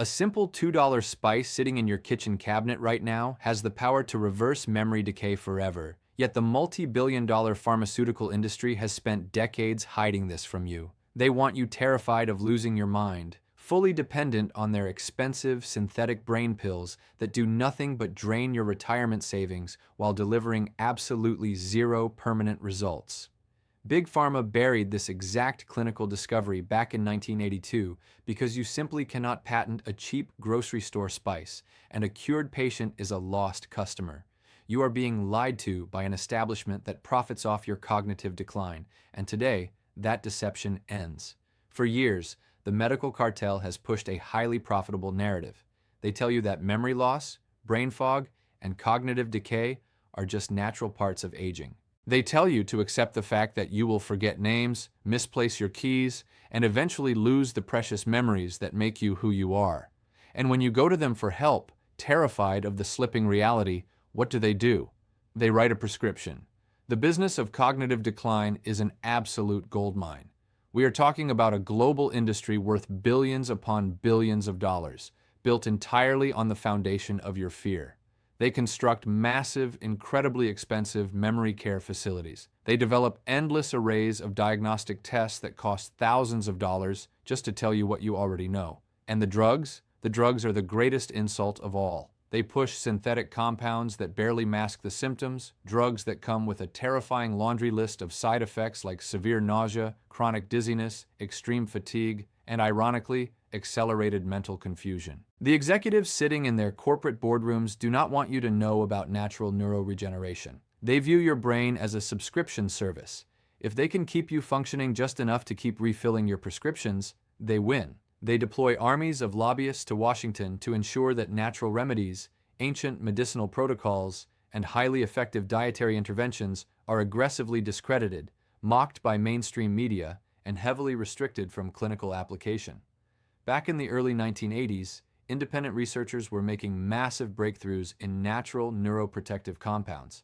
A simple $2 spice sitting in your kitchen cabinet right now has the power to reverse memory decay forever. Yet the multi-billion-dollar pharmaceutical industry has spent decades hiding this from you. They want you terrified of losing your mind, fully dependent on their expensive synthetic brain pills that do nothing but drain your retirement savings while delivering absolutely zero permanent results. Big Pharma buried this exact clinical discovery back in 1982 because you simply cannot patent a cheap grocery store spice, and a cured patient is a lost customer. You are being lied to by an establishment that profits off your cognitive decline, and today, that deception ends. For years, the medical cartel has pushed a highly profitable narrative. They tell you that memory loss, brain fog, and cognitive decay are just natural parts of aging. They tell you to accept the fact that you will forget names, misplace your keys, and eventually lose the precious memories that make you who you are. And when you go to them for help, terrified of the slipping reality, what do? They write a prescription. The business of cognitive decline is an absolute goldmine. We are talking about a global industry worth billions upon billions of dollars, built entirely on the foundation of your fear. They construct massive, incredibly expensive memory care facilities. They develop endless arrays of diagnostic tests that cost thousands of dollars just to tell you what you already know. And the drugs? The drugs are the greatest insult of all. They push synthetic compounds that barely mask the symptoms, drugs that come with a terrifying laundry list of side effects like severe nausea, chronic dizziness, extreme fatigue, and ironically, accelerated mental confusion. The executives sitting in their corporate boardrooms do not want you to know about natural neuroregeneration. They view your brain as a subscription service. If they can keep you functioning just enough to keep refilling your prescriptions, they win. They deploy armies of lobbyists to Washington to ensure that natural remedies, ancient medicinal protocols, and highly effective dietary interventions are aggressively discredited, mocked by mainstream media, and heavily restricted from clinical application. Back in the early 1980s, independent researchers were making massive breakthroughs in natural neuroprotective compounds.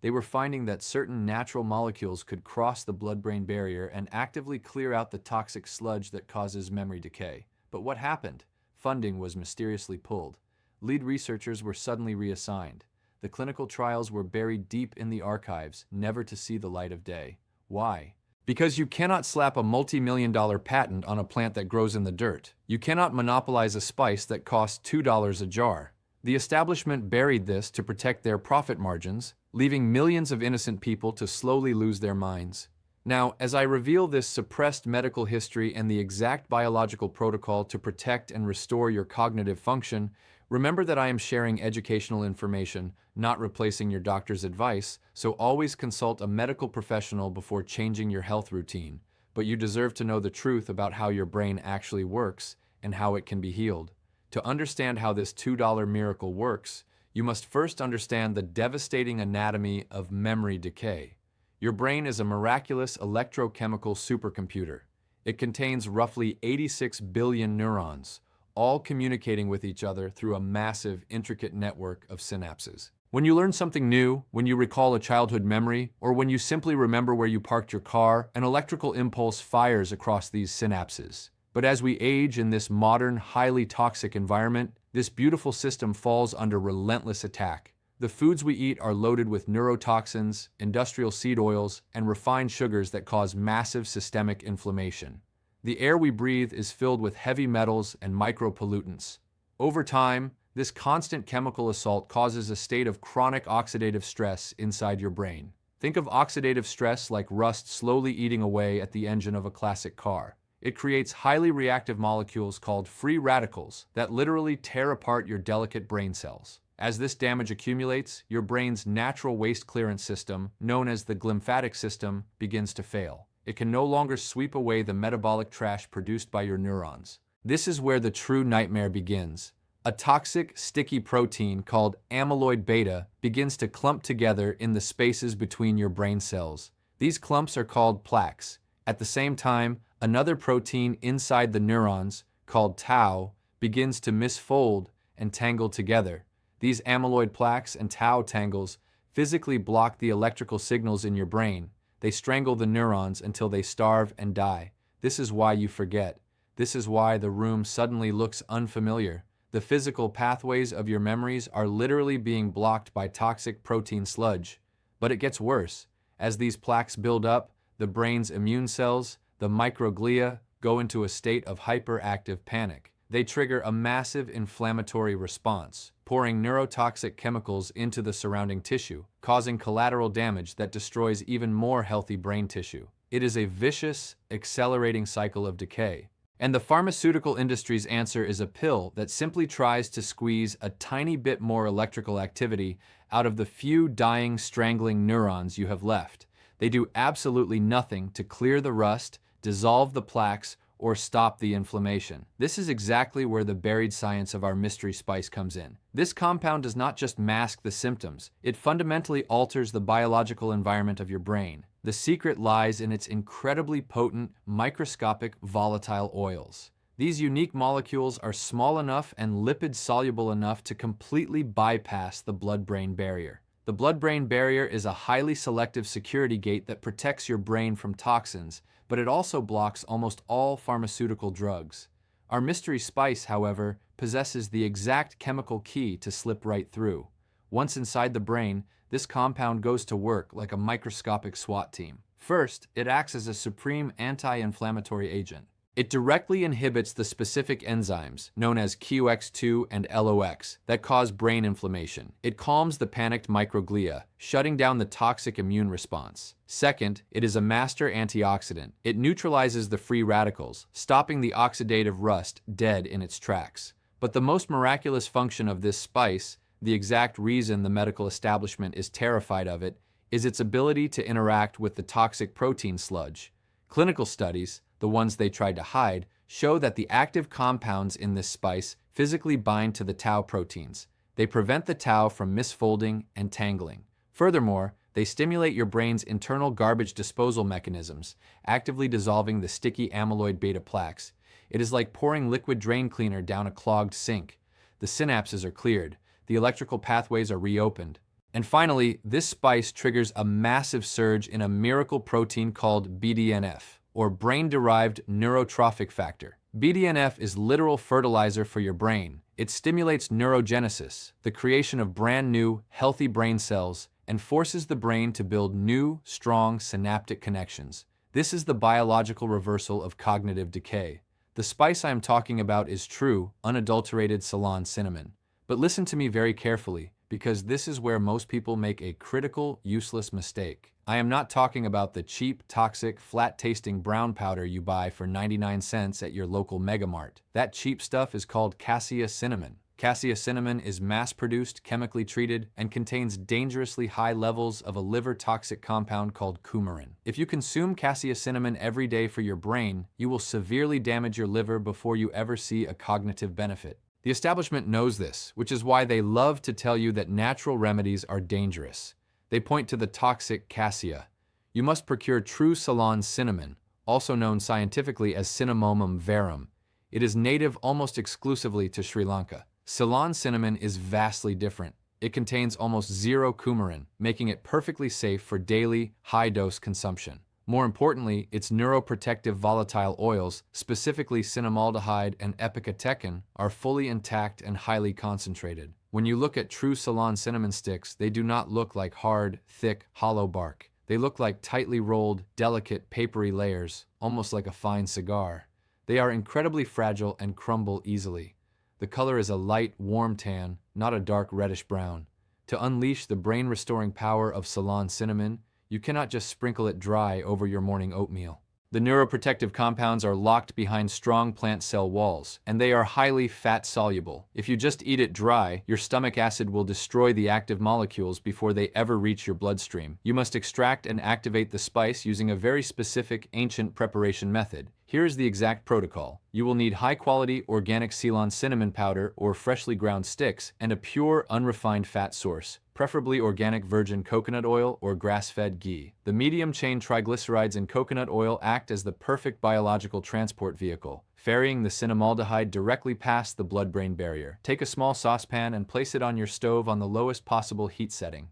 They were finding that certain natural molecules could cross the blood-brain barrier and actively clear out the toxic sludge that causes memory decay. But what happened? Funding was mysteriously pulled. Lead researchers were suddenly reassigned. The clinical trials were buried deep in the archives, never to see the light of day. Why? Because you cannot slap a multi-million-dollar patent on a plant that grows in the dirt. You cannot monopolize a spice that costs $2 a jar. The establishment buried this to protect their profit margins, leaving millions of innocent people to slowly lose their minds. Now, as I reveal this suppressed medical history and the exact biological protocol to protect and restore your cognitive function, remember that I am sharing educational information, not replacing your doctor's advice, so always consult a medical professional before changing your health routine. But you deserve to know the truth about how your brain actually works and how it can be healed. To understand how this $2 miracle works, you must first understand the devastating anatomy of memory decay. Your brain is a miraculous electrochemical supercomputer. It contains roughly 86 billion neurons, all communicating with each other through a massive, intricate network of synapses. When you learn something new, when you recall a childhood memory, or when you simply remember where you parked your car, an electrical impulse fires across these synapses. But as we age in this modern, highly toxic environment, this beautiful system falls under relentless attack. The foods we eat are loaded with neurotoxins, industrial seed oils, and refined sugars that cause massive systemic inflammation. The air we breathe is filled with heavy metals and micropollutants. Over time, this constant chemical assault causes a state of chronic oxidative stress inside your brain. Think of oxidative stress like rust slowly eating away at the engine of a classic car. It creates highly reactive molecules called free radicals that literally tear apart your delicate brain cells. As this damage accumulates, your brain's natural waste clearance system, known as the glymphatic system, begins to fail. It can no longer sweep away the metabolic trash produced by your neurons. This is where the true nightmare begins. A toxic, sticky protein called amyloid-beta begins to clump together in the spaces between your brain cells. These clumps are called plaques. At the same time, another protein inside the neurons, called tau, begins to misfold and tangle together. These amyloid plaques and tau tangles physically block the electrical signals in your brain. They strangle the neurons until they starve and die. This is why you forget. This is why the room suddenly looks unfamiliar. The physical pathways of your memories are literally being blocked by toxic protein sludge. But it gets worse. As these plaques build up, the brain's immune cells, the microglia, go into a state of hyperactive panic. They trigger a massive inflammatory response, pouring neurotoxic chemicals into the surrounding tissue, causing collateral damage that destroys even more healthy brain tissue. It is a vicious, accelerating cycle of decay. And the pharmaceutical industry's answer is a pill that simply tries to squeeze a tiny bit more electrical activity out of the few dying, strangling neurons you have left. They do absolutely nothing to clear the rust, dissolve the plaques, or stop the inflammation. This is exactly where the buried science of our mystery spice comes in. This compound does not just mask the symptoms, it fundamentally alters the biological environment of your brain. The secret lies in its incredibly potent, microscopic, volatile oils. These unique molecules are small enough and lipid-soluble enough to completely bypass the blood-brain barrier. The blood-brain barrier is a highly selective security gate that protects your brain from toxins, but it also blocks almost all pharmaceutical drugs. Our mystery spice, however, possesses the exact chemical key to slip right through. Once inside the brain, this compound goes to work like a microscopic SWAT team. First, it acts as a supreme anti-inflammatory agent. It directly inhibits the specific enzymes, known as QX2 and LOX, that cause brain inflammation. It calms the panicked microglia, shutting down the toxic immune response. Second, it is a master antioxidant. It neutralizes the free radicals, stopping the oxidative rust dead in its tracks. But the most miraculous function of this spice, the exact reason the medical establishment is terrified of it, is its ability to interact with the toxic protein sludge. Clinical studies, the ones they tried to hide, show that the active compounds in this spice physically bind to the tau proteins. They prevent the tau from misfolding and tangling. Furthermore, they stimulate your brain's internal garbage disposal mechanisms, actively dissolving the sticky amyloid-beta plaques. It is like pouring liquid drain cleaner down a clogged sink. The synapses are cleared, the electrical pathways are reopened. And finally, this spice triggers a massive surge in a miracle protein called BDNF, or Brain-Derived Neurotrophic Factor. BDNF is literal fertilizer for your brain. It stimulates neurogenesis, the creation of brand new, healthy brain cells, and forces the brain to build new, strong synaptic connections. This is the biological reversal of cognitive decay. The spice I am talking about is true, unadulterated Ceylon cinnamon. But listen to me very carefully, because this is where most people make a critical, useless mistake. I am not talking about the cheap, toxic, flat-tasting brown powder you buy for 99 cents at your local megamart. That cheap stuff is called cassia cinnamon. Cassia cinnamon is mass-produced, chemically treated, and contains dangerously high levels of a liver-toxic compound called coumarin. If you consume cassia cinnamon every day for your brain, you will severely damage your liver before you ever see a cognitive benefit. The establishment knows this, which is why they love to tell you that natural remedies are dangerous. They point to the toxic cassia. You must procure true Ceylon cinnamon, also known scientifically as Cinnamomum verum. It is native almost exclusively to Sri Lanka. Ceylon cinnamon is vastly different. It contains almost zero coumarin, making it perfectly safe for daily, high-dose consumption. More importantly, its neuro-protective volatile oils, specifically cinnamaldehyde and epicatechin, are fully intact and highly concentrated. When you look at true Ceylon cinnamon sticks, they do not look like hard, thick, hollow bark. They look like tightly rolled, delicate, papery layers, almost like a fine cigar. They are incredibly fragile and crumble easily. The color is a light, warm tan, not a dark reddish brown. To unleash the brain-restoring power of Ceylon cinnamon, you cannot just sprinkle it dry over your morning oatmeal. The neuroprotective compounds are locked behind strong plant cell walls, and they are highly fat-soluble. If you just eat it dry, your stomach acid will destroy the active molecules before they ever reach your bloodstream. You must extract and activate the spice using a very specific, ancient preparation method. Here is the exact protocol. You will need high-quality organic Ceylon cinnamon powder or freshly ground sticks and a pure, unrefined fat source, preferably organic virgin coconut oil or grass-fed ghee. The medium-chain triglycerides in coconut oil act as the perfect biological transport vehicle, ferrying the cinnamaldehyde directly past the blood-brain barrier. Take a small saucepan and place it on your stove on the lowest possible heat setting.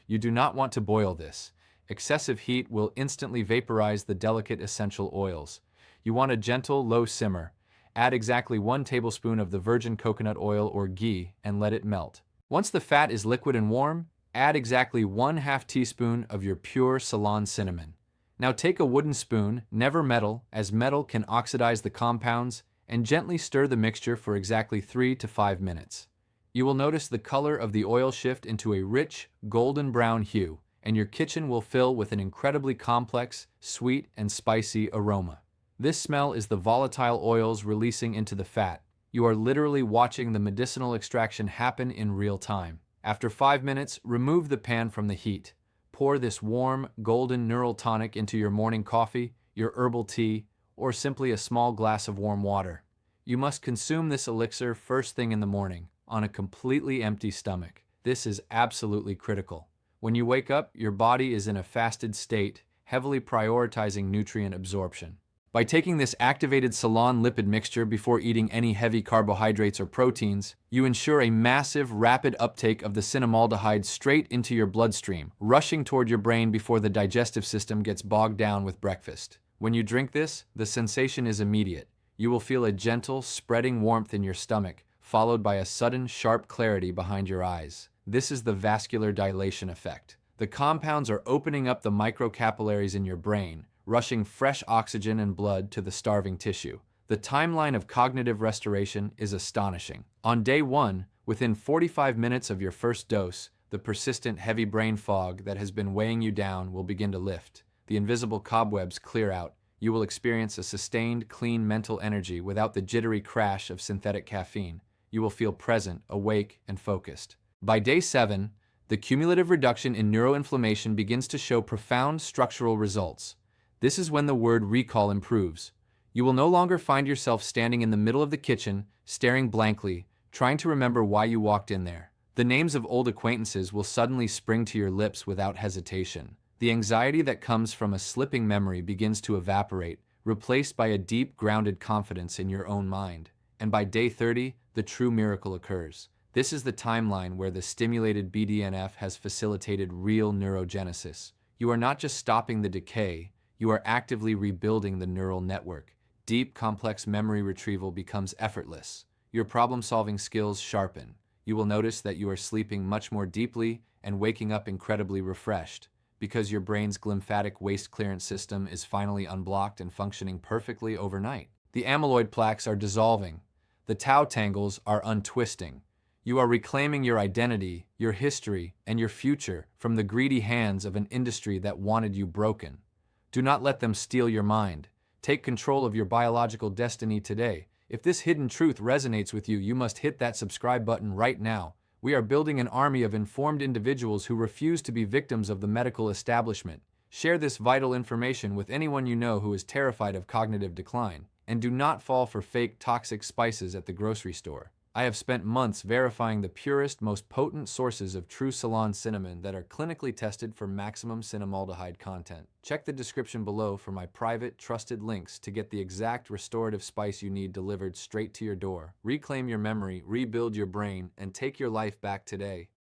You do not want to boil this. Excessive heat will instantly vaporize the delicate essential oils. You want a gentle, low simmer. Add exactly 1 tablespoon of the virgin coconut oil or ghee and let it melt. Once the fat is liquid and warm, add exactly 1/2 teaspoon of your pure Ceylon cinnamon. Now take a wooden spoon, never metal, as metal can oxidize the compounds, and gently stir the mixture for exactly 3 to 5 minutes. You will notice the color of the oil shift into a rich, golden brown hue, and your kitchen will fill with an incredibly complex, sweet, and spicy aroma. This smell is the volatile oils releasing into the fat. You are literally watching the medicinal extraction happen in real time. After 5 minutes, remove the pan from the heat. Pour this warm, golden neural tonic into your morning coffee, your herbal tea, or simply a small glass of warm water. You must consume this elixir first thing in the morning, on a completely empty stomach. This is absolutely critical. When you wake up, your body is in a fasted state, heavily prioritizing nutrient absorption. By taking this activated Ceylon lipid mixture before eating any heavy carbohydrates or proteins, you ensure a massive, rapid uptake of the cinnamaldehyde straight into your bloodstream, rushing toward your brain before the digestive system gets bogged down with breakfast. When you drink this, the sensation is immediate. You will feel a gentle, spreading warmth in your stomach, followed by a sudden, sharp clarity behind your eyes. This is the vascular dilation effect. The compounds are opening up the microcapillaries in your brain, rushing fresh oxygen and blood to the starving tissue. The timeline of cognitive restoration is astonishing. On day 1, within 45 minutes of your first dose, the persistent heavy brain fog that has been weighing you down will begin to lift. The invisible cobwebs clear out. You will experience a sustained, clean mental energy without the jittery crash of synthetic caffeine. You will feel present, awake, and focused. By day 7, the cumulative reduction in neuroinflammation begins to show profound structural results. This is when the word recall improves. You will no longer find yourself standing in the middle of the kitchen, staring blankly, trying to remember why you walked in there. The names of old acquaintances will suddenly spring to your lips without hesitation. The anxiety that comes from a slipping memory begins to evaporate, replaced by a deep, grounded confidence in your own mind. And by day 30, the true miracle occurs. This is the timeline where the stimulated BDNF has facilitated real neurogenesis. You are not just stopping the decay, you are actively rebuilding the neural network. Deep, complex memory retrieval becomes effortless. Your problem-solving skills sharpen. You will notice that you are sleeping much more deeply and waking up incredibly refreshed, because your brain's glymphatic waste clearance system is finally unblocked and functioning perfectly overnight. The amyloid plaques are dissolving. The tau tangles are untwisting. You are reclaiming your identity, your history, and your future from the greedy hands of an industry that wanted you broken. Do not let them steal your mind. Take control of your biological destiny today. If this hidden truth resonates with you, you must hit that subscribe button right now. We are building an army of informed individuals who refuse to be victims of the medical establishment. Share this vital information with anyone you know who is terrified of cognitive decline. And do not fall for fake, toxic spices at the grocery store. I have spent months verifying the purest, most potent sources of true Ceylon cinnamon that are clinically tested for maximum cinnamaldehyde content. Check the description below for my private, trusted links to get the exact restorative spice you need delivered straight to your door. Reclaim your memory, rebuild your brain, and take your life back today.